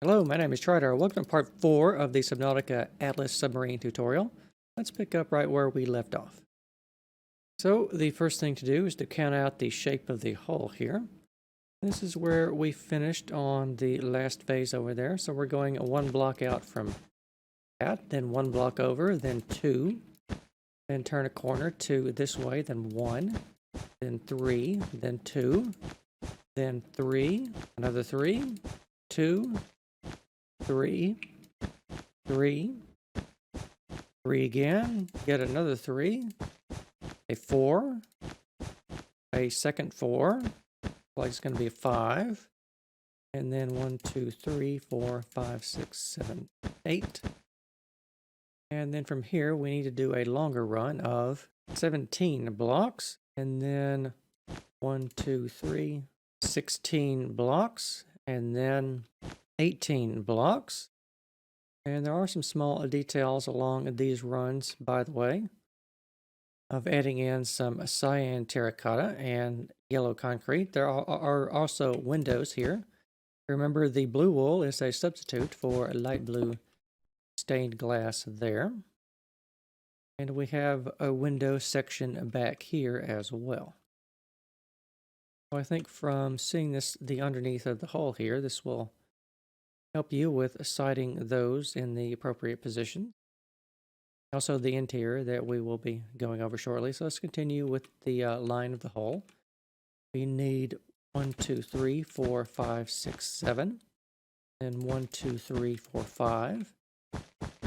Hello, my name is Trydar. Welcome to part 4 of the Subnautica Atlas Submarine tutorial. Let's pick up right where we left off. So the first thing to do is to count out the shape of the hull here. This is where we finished on the last phase over there. So we're going one block out from that, then one block over, then two, then turn a corner to this way, then one, then three, then two, then three, another three, two, three, three, three again, get another three, a four, a second four, like it's going to be a five, and then 1, 2, 3, 4, 5, 6, 7, 8. And then from here, we need to do a longer run of 17 blocks, and then 1, 2, 3, 16 blocks, and then 18 blocks. And there are some small details along these runs, by the way, of adding in some cyan terracotta and yellow concrete. There are also windows here. Remember, the blue wool is a substitute for light blue stained glass there. And we have a window section back here as well. So I think from seeing this, the underneath of the hull here, this will help you with sighting those in the appropriate position. Also the interior that we will be going over shortly. So let's continue with the line of the hull. We need 1, 2, 3, 4, 5, 6, 7. Then 1, 2, 3, 4, 5.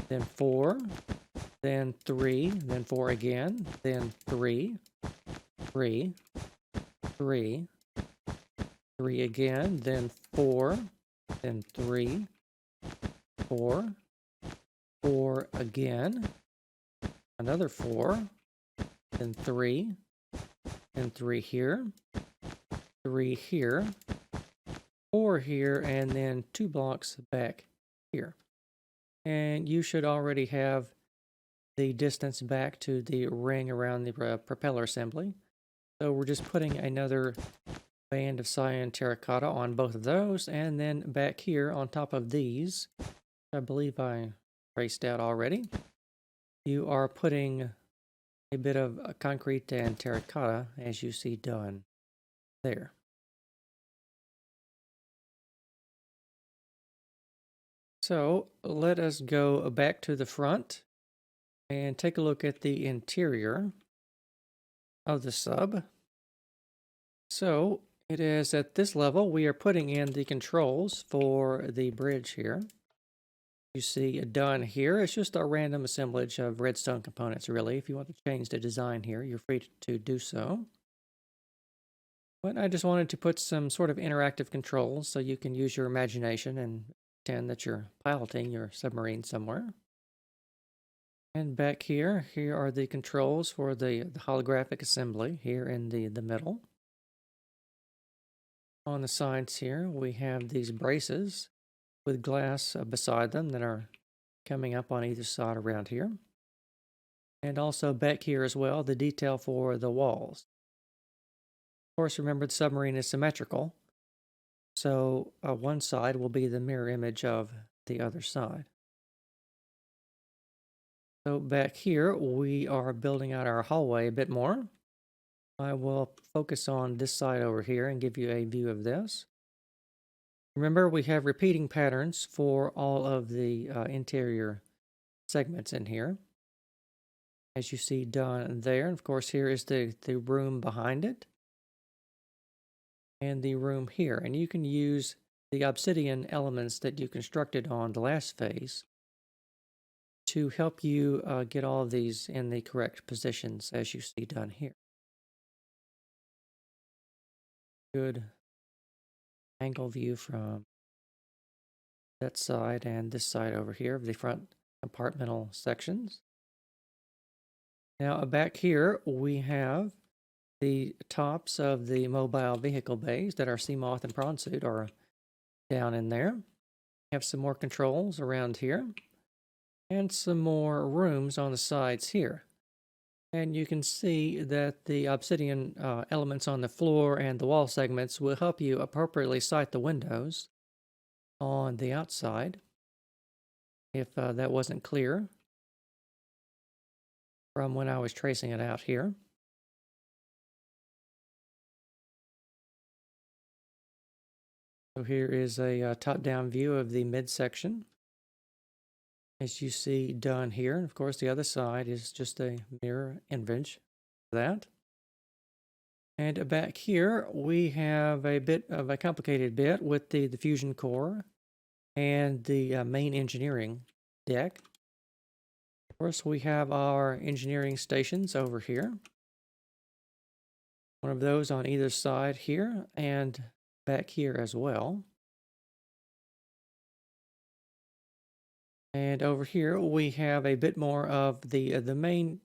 Then 4. Then 3. Then 4 again. Then 3. 3. 3. 3 again. Then 4. Then 3, 4, 4 again, another 4, then 3, and 3 here, 3 here, 4 here, and then 2 blocks back here. And you should already have the distance back to the ring around the propeller assembly. So we're just putting another band of cyan terracotta on both of those, and then back here on top of these, I believe I traced out already, you are putting a bit of concrete and terracotta as you see done there. So let us go back to the front and take a look at the interior of the sub. So it is at this level we are putting in the controls for the bridge here. You see done here. It's just a random assemblage of redstone components, really. If you want to change the design here, you're free to do so. But I just wanted to put some sort of interactive controls so you can use your imagination and pretend that you're piloting your submarine somewhere. And back here are the controls for the holographic assembly here in the middle. On the sides here, we have these braces with glass beside them that are coming up on either side around here. And also back here as well, the detail for the walls. Of course, remember the submarine is symmetrical, so one side will be the mirror image of the other side. So back here, we are building out our hallway a bit more. I will focus on this side over here and give you a view of this. Remember, we have repeating patterns for all of the interior segments in here, as you see done there. And of course, here is the room behind it, and the room here. And you can use the obsidian elements that you constructed on the last phase to help you get all of these in the correct positions, as you see done here. Good angle view from that side and this side over here of the front compartmental sections. Now back here we have the tops of the mobile vehicle bays that our sea moth and prawn suit are down in there. We have some more controls around here and some more rooms on the sides here. And you can see that the obsidian elements on the floor and the wall segments will help you appropriately sight the windows on the outside, if that wasn't clear from when I was tracing it out here. So here is a top-down view of the midsection, as you see done here. And of course, the other side is just a mirror image of that. And back here, we have a bit of a complicated bit with the fusion core and the main engineering deck. Of course, we have our engineering stations over here. One of those on either side here and back here as well. And over here, we have a bit more of the main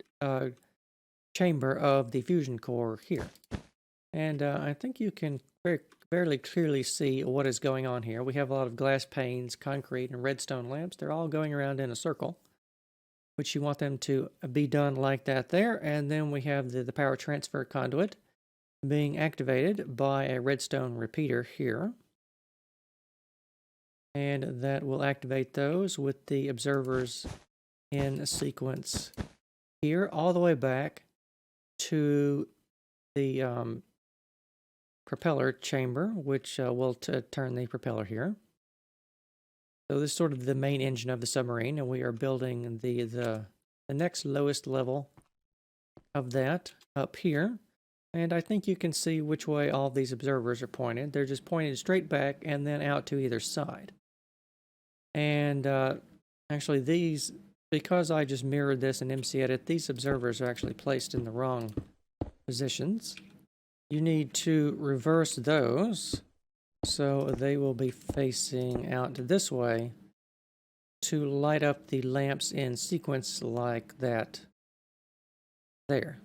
chamber of the fusion core here. And I think you can fairly clearly see what is going on here. We have a lot of glass panes, concrete, and redstone lamps. They're all going around in a circle, which you want them to be done like that there. And then we have the power transfer conduit being activated by a redstone repeater here. And that will activate those with the observers in sequence here, all the way back to the propeller chamber, which will turn the propeller here. So this is sort of the main engine of the submarine, and we are building the next lowest level of that up here. And I think you can see which way all these observers are pointed. They're just pointed straight back and then out to either side. And actually these, because I just mirrored this in MC Edit, these observers are actually placed in the wrong positions. You need to reverse those so they will be facing out this way to light up the lamps in sequence like that there.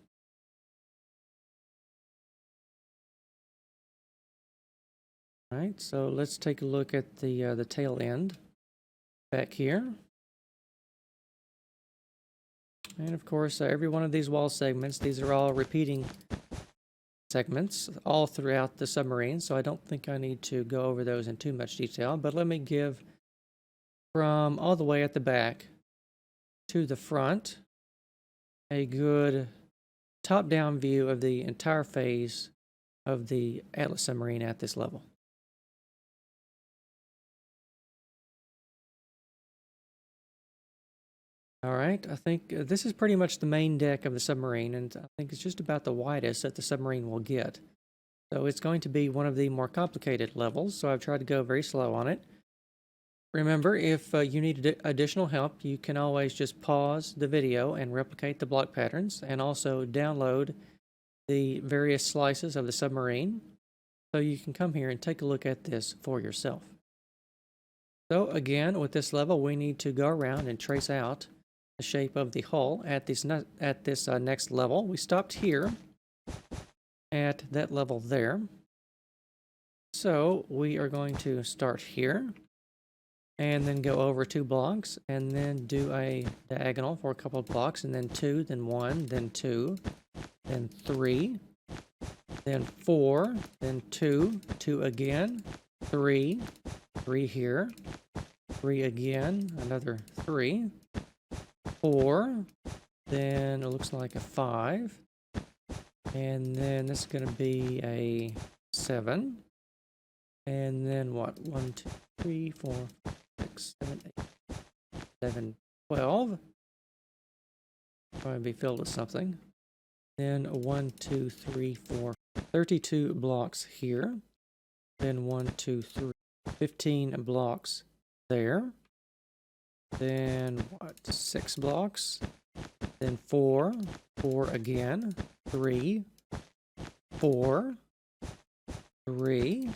All right, so let's take a look at the tail end back here. And of course, every one of these wall segments, these are all repeating segments all throughout the submarine, so I don't think I need to go over those in too much detail, but let me give from all the way at the back to the front a good top-down view of the entire phase of the Atlas submarine at this level. All right, I think this is pretty much the main deck of the submarine, and I think it's just about the widest that the submarine will get. So it's going to be one of the more complicated levels, so I've tried to go very slow on it. Remember, if you need additional help, you can always just pause the video and replicate the block patterns, and also download the various slices of the submarine, so you can come here and take a look at this for yourself. So again, with this level, we need to go around and trace out the shape of the hull at this next level. We stopped here at that level there. So we are going to start here and then go over 2 blocks and then do a diagonal for a couple of blocks, and then 2, then 1, then 2, then 3, then 4, then 2, 2 again, 3, 3 here, 3 again, another 3, 4, then it looks like a 5, and then this is going to be a 7, and then what, 1, 2, 3, 4, 6, 7, 8, 11, 12, probably be filled with something, then 1, 2, 3, 4, 32 blocks here, then 1, 2, 3, 15 blocks there, then what, 6 blocks, then 4, 4 again, 3, 4, 3,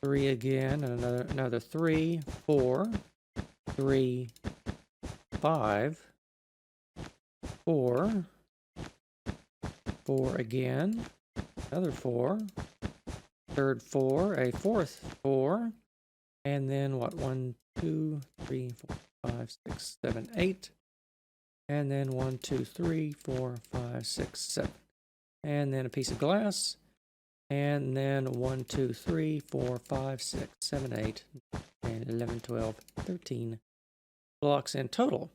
3 again, and another 3, 4, 3, 5, 4, 4 again, another 4, third 4, a fourth 4, and then what, 1, 2, 3, 4, 5, 6, 7, 8, and then 1, 2, 3, 4, 5, 6, 7, and then a piece of glass, And then 1, 2, 3, 4, 5, 6, 7, 8, 10, 11, 12, 13 blocks in total.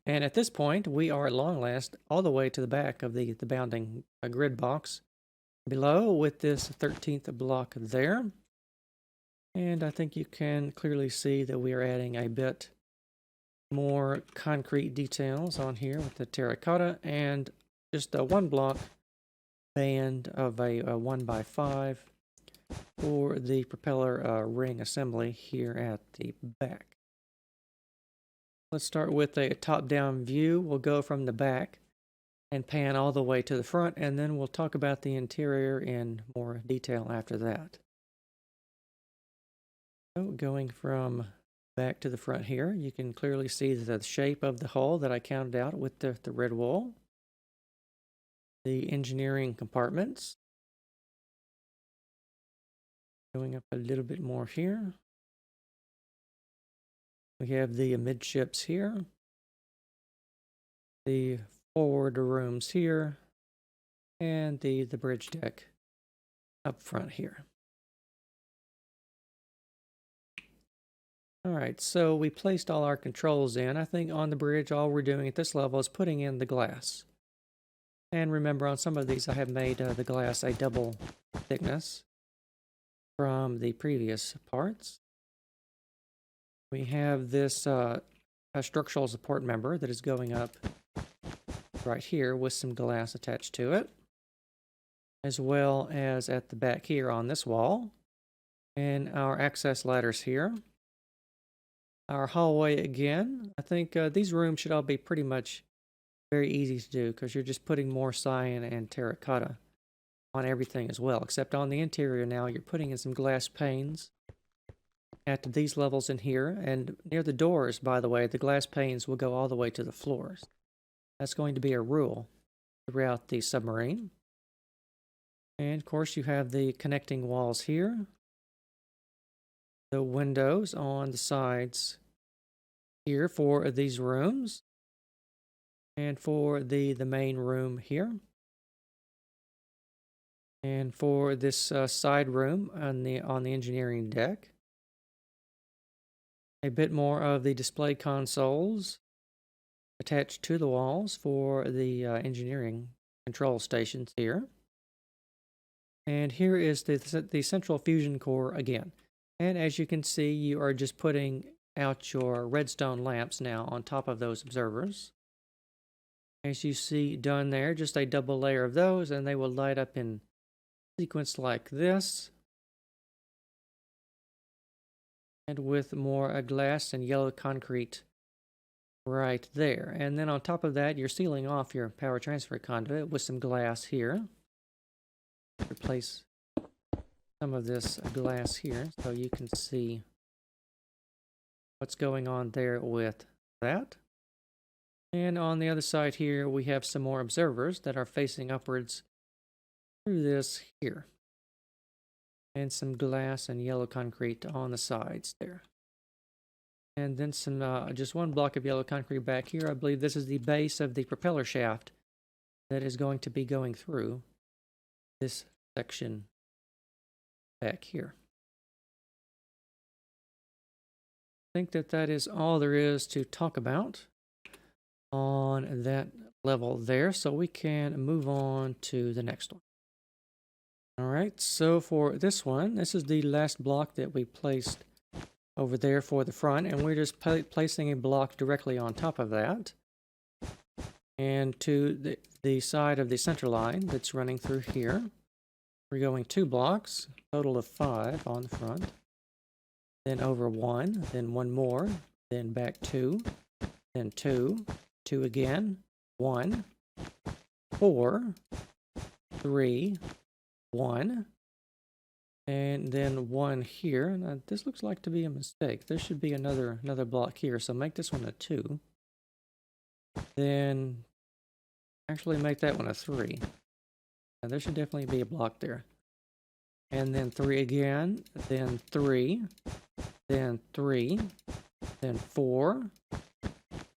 And at this point, we are at long last all the way to the back of the bounding grid box below with this 13th block there. And I think you can clearly see that we are adding a bit more concrete details on here with the terracotta and just a 1 block band of a 1x5 for the propeller ring assembly here at the back. Let's start with a top-down view. We'll go from the back and pan all the way to the front, and then we'll talk about the interior in more detail after that. So going from back to the front here, you can clearly see the shape of the hull that I counted out with the red wool. The engineering compartments. Going up a little bit more here. We have the midships here. The forward rooms here. And the bridge deck up front here. Alright, so we placed all our controls in. I think on the bridge all we're doing at this level is putting in the glass. And remember, on some of these I have made the glass a double thickness from the previous parts. We have this a structural support member that is going up right here with some glass attached to it, as well as at the back here on this wall, and our access ladders here. Our hallway again. I think these rooms should all be pretty much very easy to do because you're just putting more cyan and terracotta on everything as well, except on the interior now you're putting in some glass panes at these levels in here, and near the doors, by the way, the glass panes will go all the way to the floors. That's going to be a rule throughout the submarine. And of course you have the connecting walls here, the windows on the sides here for these rooms, and for the main room here, and for this side room on the engineering deck. A bit more of the display consoles attached to the walls for the engineering control stations here. And here is the central fusion core again. And as you can see, you are just putting out your redstone lamps now on top of those observers. As you see done there, just a double layer of those, and they will light up in sequence like this. And with more glass and yellow concrete right there. And then on top of that, you're sealing off your power transfer conduit with some glass here. Replace some of this glass here so you can see what's going on there with that. And on the other side here, we have some more observers that are facing upwards through this here. And some glass and yellow concrete on the sides there. And then some, just 1 block of yellow concrete back here. I believe this is the base of the propeller shaft that is going to be going through this section back here. I think that is all there is to talk about on that level there, so we can move on to the next one. Alright, so for this one, this is the last block that we placed over there for the front, and we're just placing a block directly on top of that. And to the side of the center line that's running through here, we're going 2 blocks, total of 5 on the front. Then over 1, then 1 more, then back 2, then 2, 2 again, 1, 4, 3, 1, and then 1 here. Now, this looks like to be a mistake. There should be another block here, so make this one a 2. Then actually make that one a 3. Now, there should definitely be a block there. And then 3 again, then 3, then 3, then 4,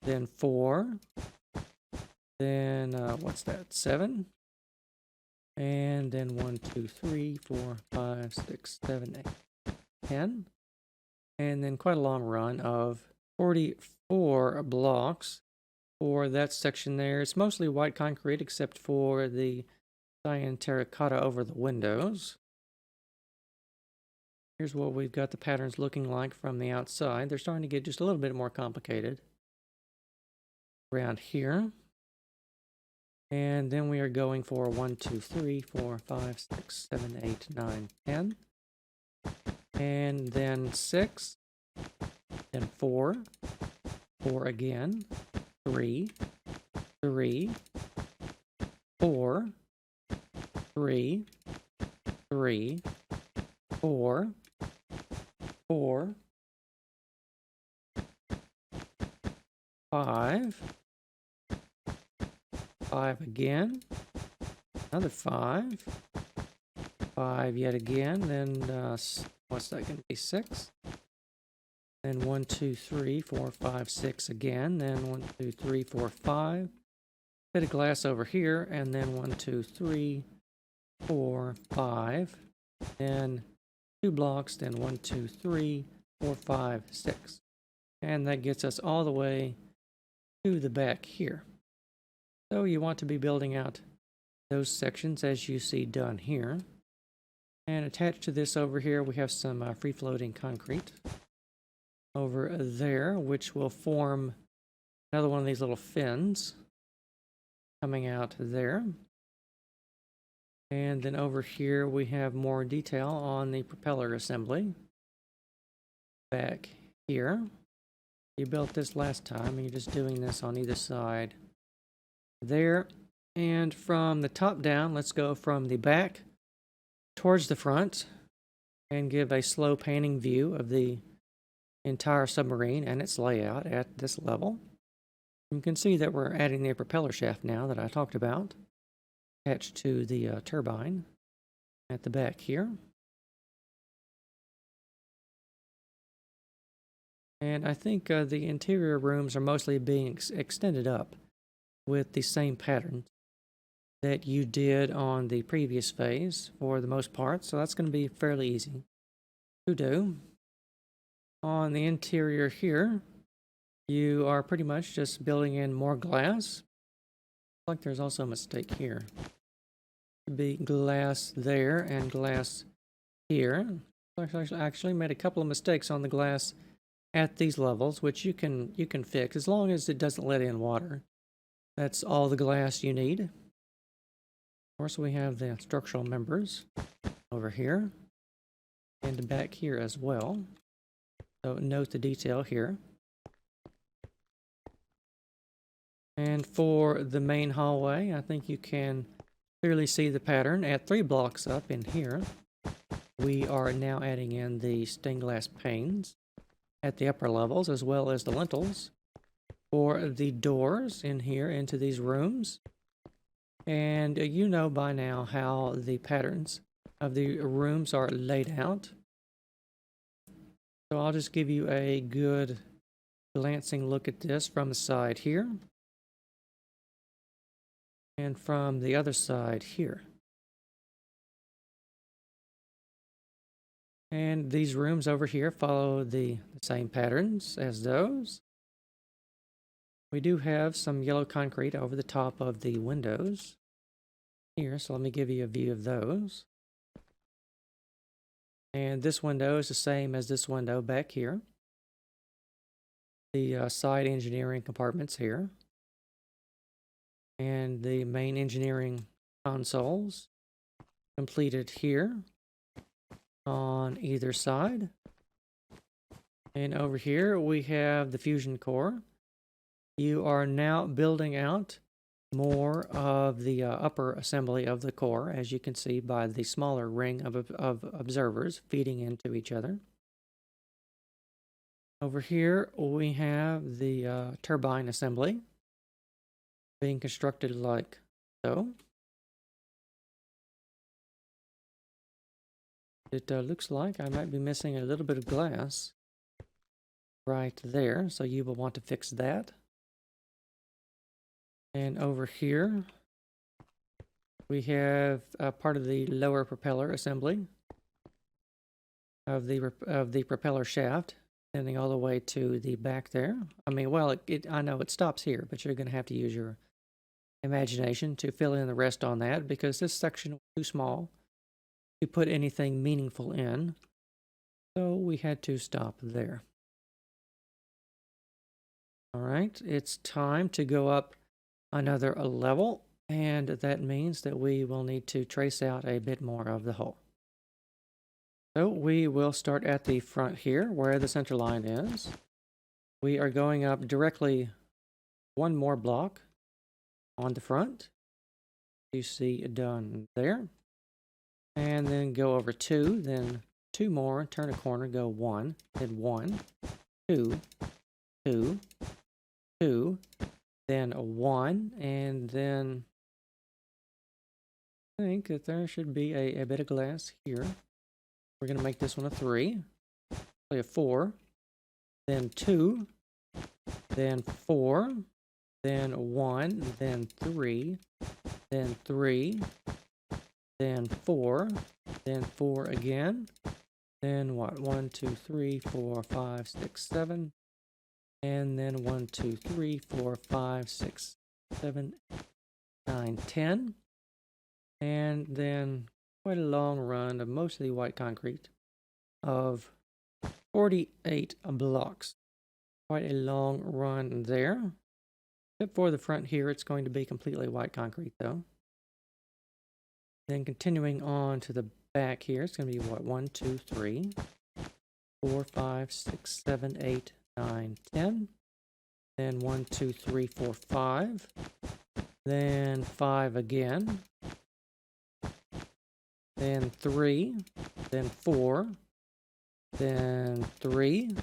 then 4, then what's that, 7? And then 1, 2, 3, 4, 5, 6, 7, 8, 10. And then quite a long run of 44 blocks for that section there. It's mostly white concrete except for the cyan terracotta over the windows. Here's what we've got the patterns looking like from the outside. They're starting to get just a little bit more complicated around here. And then we are going for 1, 2, 3, 4, 5, 6, 7, 8, 9, 10. And then 6. Then 4. 4 again. 3. 3. 4. 3. 3. 4. 4. 5. 5 again. Another 5. 5 yet again. Then what's that going to be? 6. Then 1, 2, 3, 4, 5, 6 again. Then 1, 2, 3, 4, 5. Bit of glass over here. And then 1, 2, 3, 4, 5. Then 2 blocks. Then 1, 2, 3, 4, 5, 6. And that gets us all the way to the back here. So you want to be building out those sections as you see done here. And attached to this over here, we have some free-floating concrete over there, which will form another one of these little fins coming out there. And then over here, we have more detail on the propeller assembly. Back here. You built this last time, and you're just doing this on either side there. And from the top down, let's go from the back towards the front and give a slow panning view of the entire submarine and its layout at this level. You can see that we're adding the propeller shaft now that I talked about, attached to the turbine at the back here. And I think the interior rooms are mostly being extended up with the same pattern that you did on the previous phase for the most part. So that's going to be fairly easy to do. On the interior here, you are pretty much just building in more glass. Like there's also a mistake here. Should be glass there and glass here. I actually made a couple of mistakes on the glass at these levels, which you can fix as long as it doesn't let in water. That's all the glass you need. Of course, we have the structural members over here and back here as well. So note the detail here. And for the main hallway, I think you can clearly see the pattern at 3 blocks up in here. We are now adding in the stained glass panes at the upper levels as well as the lintels for the doors in here into these rooms. And you know by now how the patterns of the rooms are laid out. So I'll just give you a good glancing look at this from the side here. And from the other side here. And these rooms over here follow the same patterns as those. We do have some yellow concrete over the top of the windows here, so let me give you a view of those. And this window is the same as this window back here. The side engineering compartments here. And the main engineering consoles completed here on either side. And over here we have the fusion core. You are now building out more of the upper assembly of the core, as you can see by the smaller ring of observers feeding into each other. Over here we have the turbine assembly being constructed like so. It looks like I might be missing a little bit of glass right there, so you will want to fix that. And over here We have part of the lower propeller assembly of the propeller shaft, extending all the way to the back there. I mean, well, I know it stops here, but you're going to have to use your imagination to fill in the rest on that, because this section was too small to put anything meaningful in. So we had to stop there. All right, it's time to go up another level, and that means that we will need to trace out a bit more of the hull. So we will start at the front here, where the center line is. We are going up directly one more block on the front. You see done there. And then go over 2, then 2 more, turn a corner, go 1, then 1, 2, 2, 2, then 1, and then I think that there should be a bit of glass here. We're going to make this one a 3, play a 4, then 2, then 4, then 1, then 3, then 3, then 4, then 4 again, then what? 1, 2, 3, 4, 5, 6, 7, and then 1, 2, 3, 4, 5, 6, 7, 9, 10, and then quite a long run of mostly white concrete of 48 blocks. Quite a long run there. Except for the front here, it's going to be completely white concrete though. Then continuing on to the back here, it's going to be what? 1, 2, 3, 4, 5, 6, 7, 8, 9, 10. Then 1, 2, 3, 4, 5. Then 5 again. Then 3. Then 4. Then 3.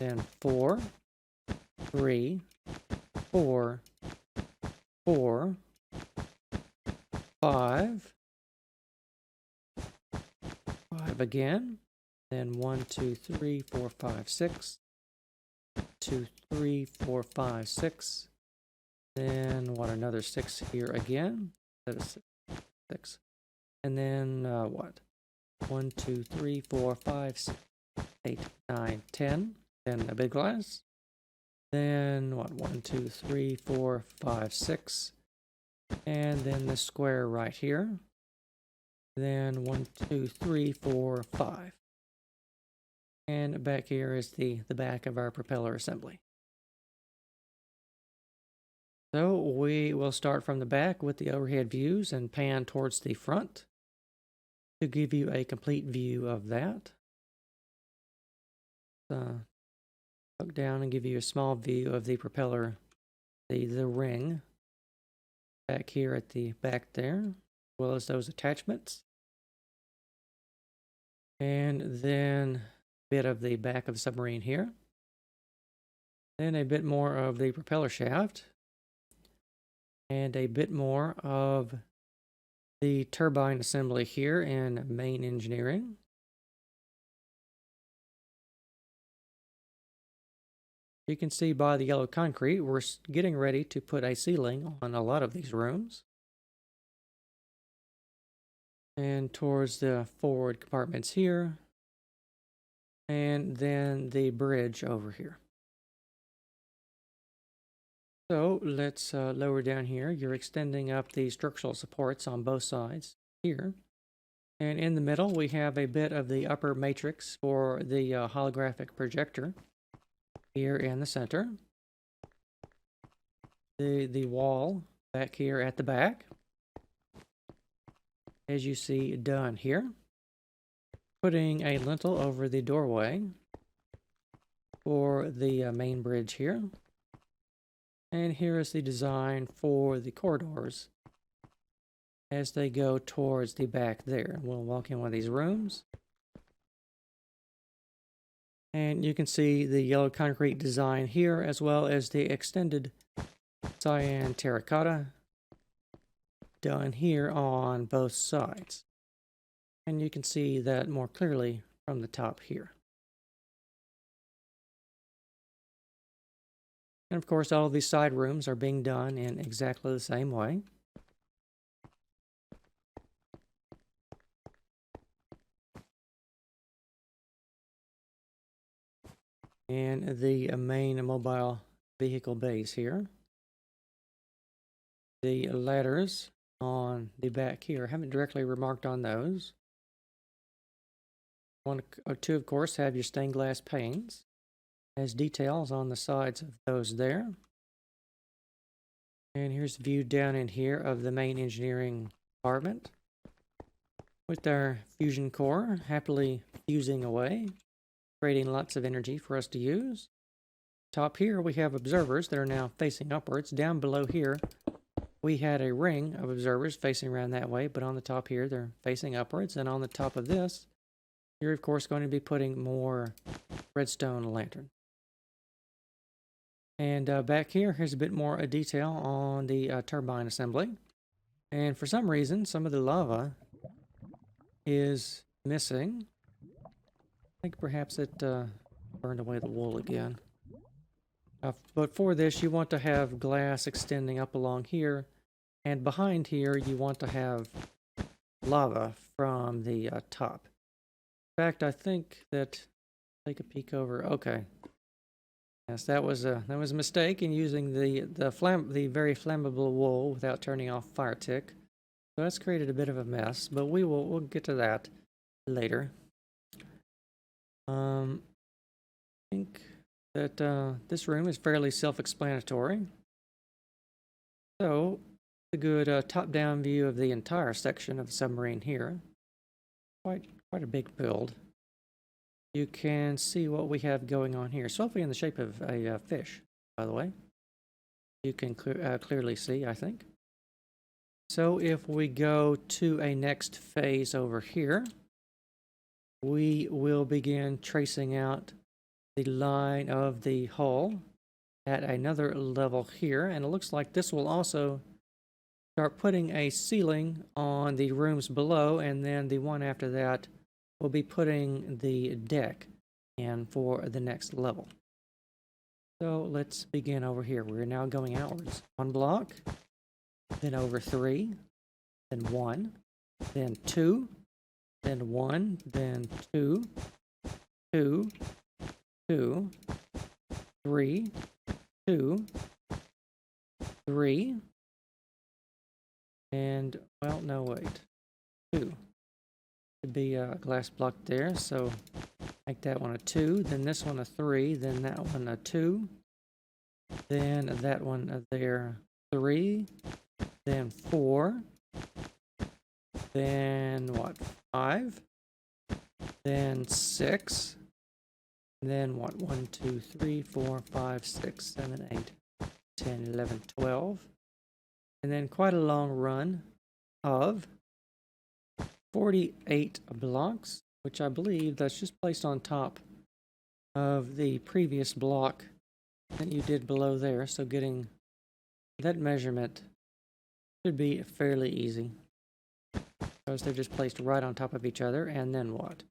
Then 4. 3. 4. 4. 5. 5 again. Then 1, 2, 3, 4, 5, 6. 2, 3, 4, 5, 6. Then what? Another 6 here again. That is 6. And then what? 1, 2, 3, 4, 5, 6, 8, 9, 10. Then a big glass. Then what? 1, 2, 3, 4, 5, 6. And then the square right here. Then 1, 2, 3, 4, 5. And back here is the back of our propeller assembly. So we will start from the back with the overhead views and pan towards the front to give you a complete view of that. Look down and give you a small view of the propeller, the ring back here at the back there, as well as those attachments. And then bit of the back of the submarine here. Then a bit more of the propeller shaft. And a bit more of the turbine assembly here in main engineering. You can see by the yellow concrete, we're getting ready to put a ceiling on a lot of these rooms. And towards the forward compartments here. And then the bridge over here. So let's lower down here. You're extending up the structural supports on both sides here. And in the middle, we have a bit of the upper matrix for the holographic projector here in the center. The wall back here at the back, as you see done here. Putting a lintel over the doorway for the main bridge here. And here is the design for the corridors as they go towards the back there. We'll walk in one of these rooms. And you can see the yellow concrete design here, as well as the extended cyan terracotta done here on both sides. And you can see that more clearly from the top here. And of course, all of these side rooms are being done in exactly the same way. and the main mobile vehicle bays here. The ladders on the back here, I haven't directly remarked on those. One or two, of course, have your stained glass panes as details on the sides of those there. And here's the view down in here of the main engineering department with our fusion core happily fusing away, creating lots of energy for us to use. Top here we have observers that are now facing upwards. Down below here we had a ring of observers facing around that way, but on the top here they're facing upwards, and on the top of this you're of course going to be putting more redstone lantern. And back here, here's a bit more detail on the turbine assembly. And for some reason, some of the lava is missing. I think perhaps it burned away the wool again. But for this, you want to have glass extending up along here. And behind here, you want to have lava from the top. In fact, I think that... Take a peek over. Okay. Yes, that was a mistake in using the very flammable wool without turning off fire tick. So that's created a bit of a mess, but we'll get to that later. I think that this room is fairly self-explanatory. So a good top-down view of the entire section of the submarine here. Quite a big build. You can see what we have going on here. It's roughly in the shape of a fish, by the way. You can clearly see, I think. So if we go to a next phase over here, we will begin tracing out the line of the hull at another level here. And it looks like this will also start putting a ceiling on the rooms below, and then the one after that we'll be putting the deck in for the next level. So let's begin over here. We're now going outwards. One block, then over 3, then 1, then 2, then 1, then 2, 2, 2, 3, 2, 3, and, well, no, wait, 2. Should be a glass block there, so make that one a 2, then this one a 3, then that one a 2, then that one there 3, then 4, then what, 5, then 6, then what, 1, 2, 3, 4, 5, 6, 7, 8, 10, 11, 12, and then quite a long run of 48 blocks, which I believe that's just placed on top of the previous block that you did below there. So getting that measurement should be fairly easy, because they're just placed right on top of each other. And then what?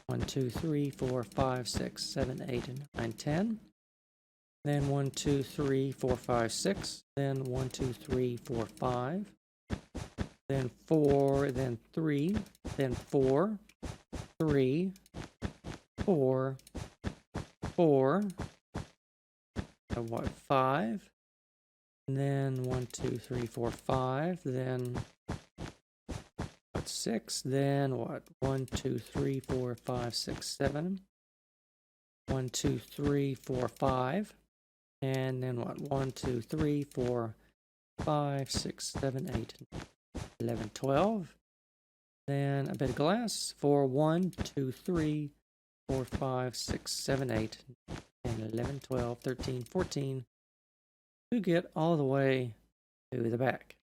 1, 2, 3, 4, 5, 6, 7, 8, 9, 10. Then 1, 2, 3, 4, 5, 6. Then 1, 2, 3, 4, 5. Then 4, then 3, then 4, 3, 4, 4, what, 5, and then 1, 2, 3, 4, 5, then what, 6, then what, 1, 2, 3, 4, 5, 6, 7, 1, 2, 3, 4, 5, and then what, 1, 2, 3, 4, 5, 6, 7, 8, 11, 12, then a bit of glass for 1, 2, 3, 4, 5, 6, 7, 8, 10, 11, 12, 13, 14, to get all the way to the back.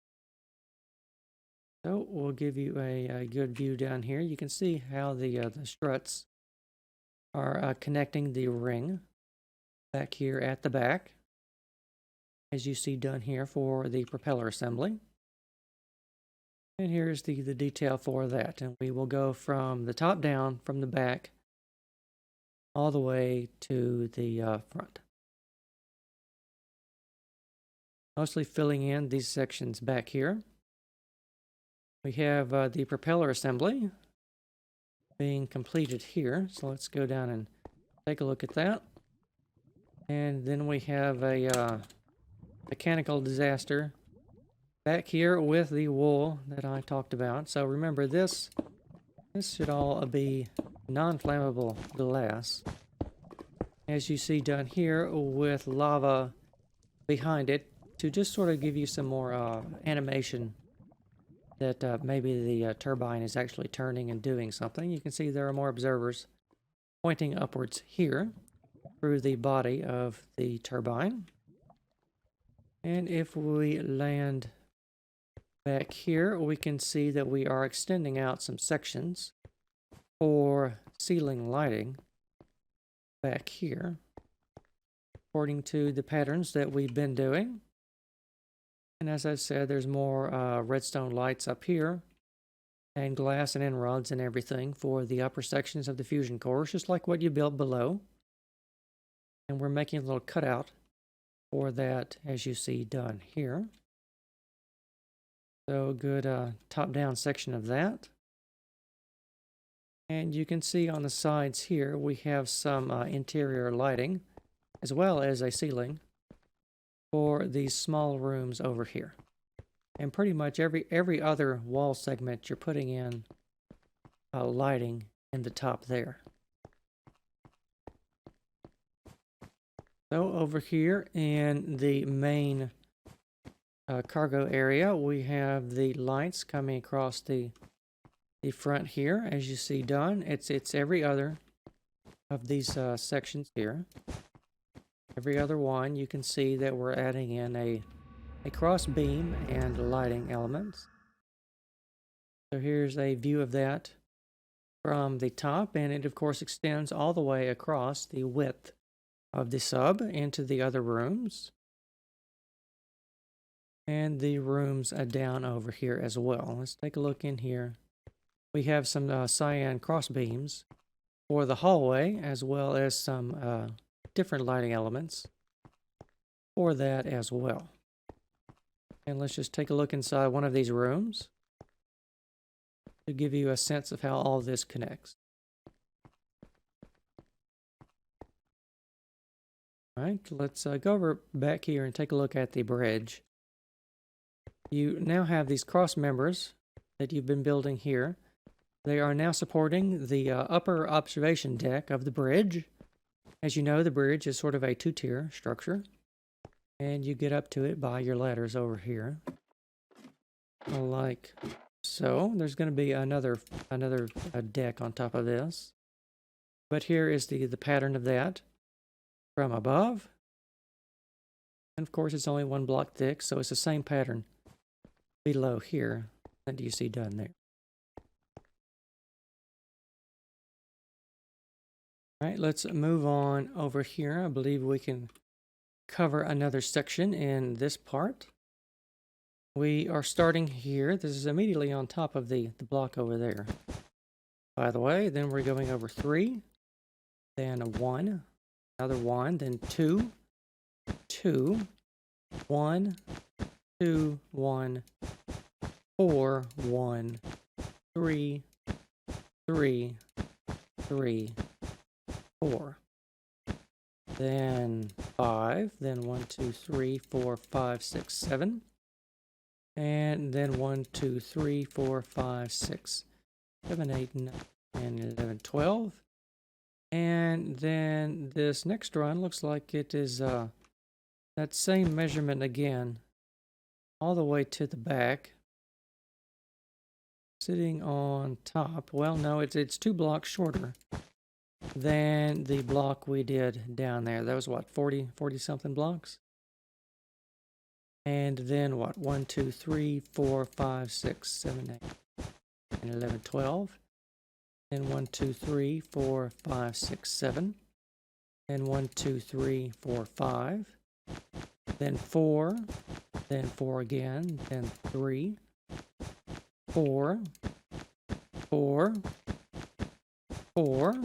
So we'll give you a good view down here. You can see how the struts are connecting the ring back here at the back, as you see done here for the propeller assembly. And here's the detail for that. And we will go from the top down, from the back, all the way to the front. Mostly filling in these sections back here. We have the propeller assembly being completed here. So let's go down and take a look at that. And then we have a mechanical disaster back here with the wool that I talked about. So remember, this should all be non-flammable glass, as you see down here, with lava behind it, to just sort of give you some more animation that maybe the turbine is actually turning and doing something. You can see there are more observers pointing upwards here through the body of the turbine. And if we land back here, we can see that we are extending out some sections for ceiling lighting back here, according to the patterns that we've been doing. And as I said, there's more redstone lights up here, and glass and end rods and everything for the upper sections of the fusion cores, just like what you built below. And we're making a little cutout for that, as you see done here. So good top-down section of that. And you can see on the sides here, we have some interior lighting, as well as a ceiling for these small rooms over here. And pretty much every other wall segment, you're putting in lighting in the top there. So over here in the main cargo area, we have the lights coming across the front here, as you see done. It's every other of these sections here. Every other one, you can see that we're adding in a cross beam and lighting elements. So here's a view of that from the top, and it of course extends all the way across the width of the sub into the other rooms. And the rooms down over here as well. Let's take a look in here. We have some cyan cross beams for the hallway, as well as some different lighting elements for that as well. And let's just take a look inside one of these rooms to give you a sense of how all this connects. All right, let's go over back here and take a look at the bridge. You now have these cross members that you've been building here. They are now supporting the upper observation deck of the bridge. As you know, the bridge is sort of a two-tier structure, and you get up to it by your ladders over here, like so. There's going to be another deck on top of this, but here is the pattern of that from above, and of course it's only 1 block thick, so it's the same pattern below here that you see done there. All right, let's move on over here. I believe we can cover another section in this part. We are starting here. This is immediately on top of the block over there, by the way. Then we're going over 3, then 1, another 1, then 2, 2, 1, 2, 1, 4, 1, 3, 3, 3, 4. Then 5, then 1, 2, 3, 4, 5, 6, 7. And then 1, 2, 3, 4, 5, 6, 7, 8, 9, 10, 11, 12. And then this next run looks like it is that same measurement again, all the way to the back, sitting on top. Well, no, it's 2 blocks shorter than the block we did down there. That was what, 40 something blocks? And then what, 1, 2, 3, 4, 5, 6, 7, 8, 9, 11, 12. Then 1, 2, 3, 4, 5, 6, 7. Then 1, 2, 3, 4, 5. Then 4. Then 4 again. Then 3. 4. 4. 4.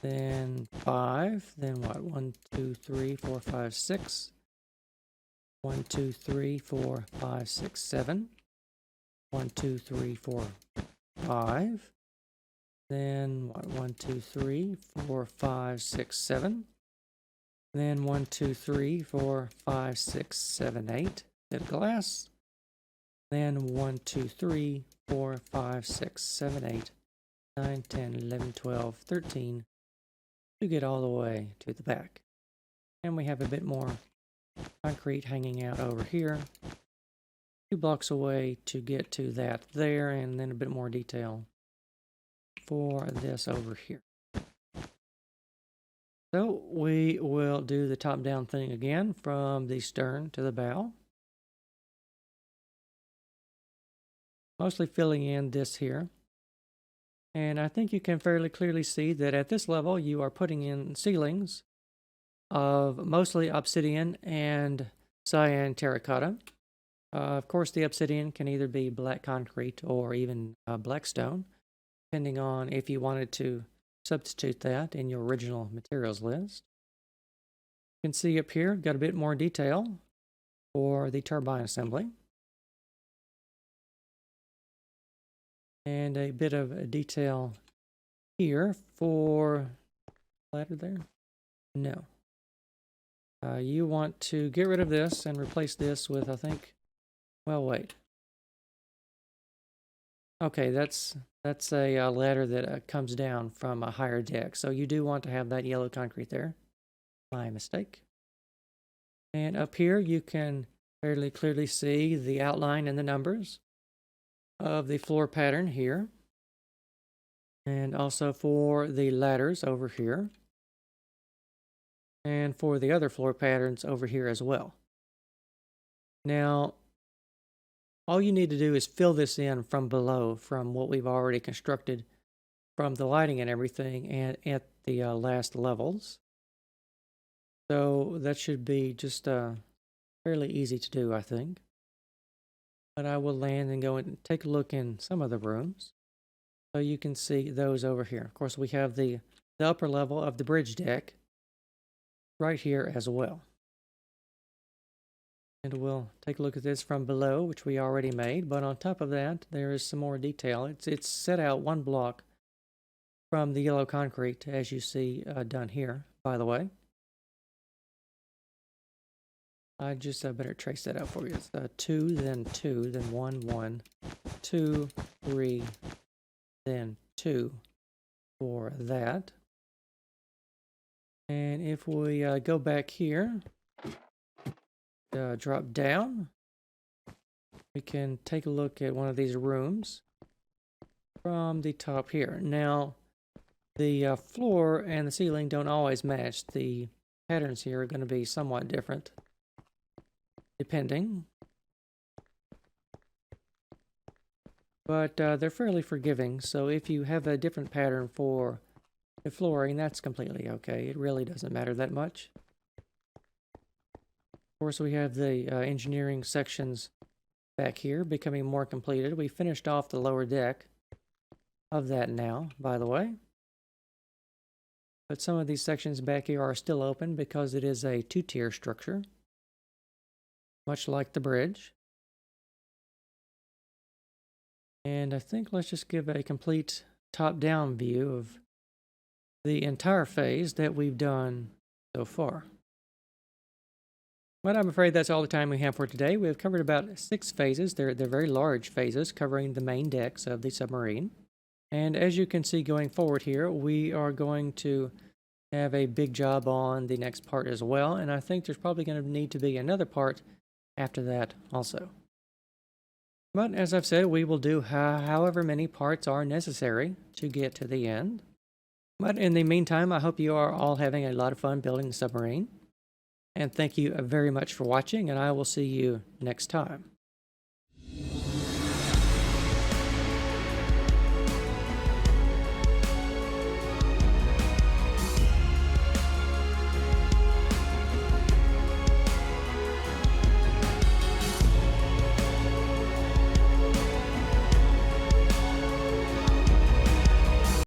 Then 5. Then what? 1, 2, 3, 4, 5, 6. 1, 2, 3, 4, 5, 6, 7. 1, 2, 3, 4, 5. Then what? 1, 2, 3, 4, 5, 6, 7. Then 1, 2, 3, 4, 5, 6, 7, 8. Bit of glass. Then 1, 2, 3, 4, 5, 6, 7, 8, 9, 10, 11, 12, 13 to get all the way to the back. And we have a bit more concrete hanging out over here. 2 blocks away to get to that there, and then a bit more detail for this over here. So we will do the top-down thing again from the stern to the bow. Mostly filling in this here. And I think you can fairly clearly see that at this level you are putting in ceilings of mostly obsidian and cyan terracotta. Of course, the obsidian can either be black concrete or even black stone, depending on if you wanted to substitute that in your original materials list. You can see up here, got a bit more detail for the turbine assembly. And a bit of detail here for ladder there. No. You want to get rid of this and replace this with, I think, well, wait. Okay, that's a ladder that comes down from a higher deck. So you do want to have that yellow concrete there. My mistake. And up here you can fairly clearly see the outline and the numbers of the floor pattern here. And also for the ladders over here. And for the other floor patterns over here as well. Now, all you need to do is fill this in from below, from what we've already constructed, from the lighting and everything, and at the last levels. So that should be just fairly easy to do, I think. But I will land and go and take a look in some of the rooms, so you can see those over here. Of course, we have the upper level of the bridge deck right here as well. And we'll take a look at this from below, which we already made. But on top of that, there is some more detail. It's set out 1 block from the yellow concrete, as you see done here, by the way. I just better trace that out for you. It's 2, then 2, then 1, 1, 2, 3, then 2 for that. And if we go back here, drop down, we can take a look at one of these rooms from the top here. Now, the floor and the ceiling don't always match. The patterns here are going to be somewhat different, depending. But they're fairly forgiving, so if you have a different pattern for the flooring, that's completely okay. It really doesn't matter that much. Of course, we have the engineering sections back here becoming more completed. We finished off the lower deck of that now, by the way. But some of these sections back here are still open because it is a 2-tier structure, much like the bridge. And I think let's just give a complete top-down view of the entire phase that we've done so far. But I'm afraid that's all the time we have for today. We've covered about 6 phases. They're very large phases covering the main decks of the submarine. And as you can see going forward here, we are going to have a big job on the next part as well. And I think there's probably going to need to be another part after that also. But as I've said, we will do however many parts are necessary to get to the end. But in the meantime, I hope you are all having a lot of fun building the submarine. And thank you very much for watching, and I will see you next time.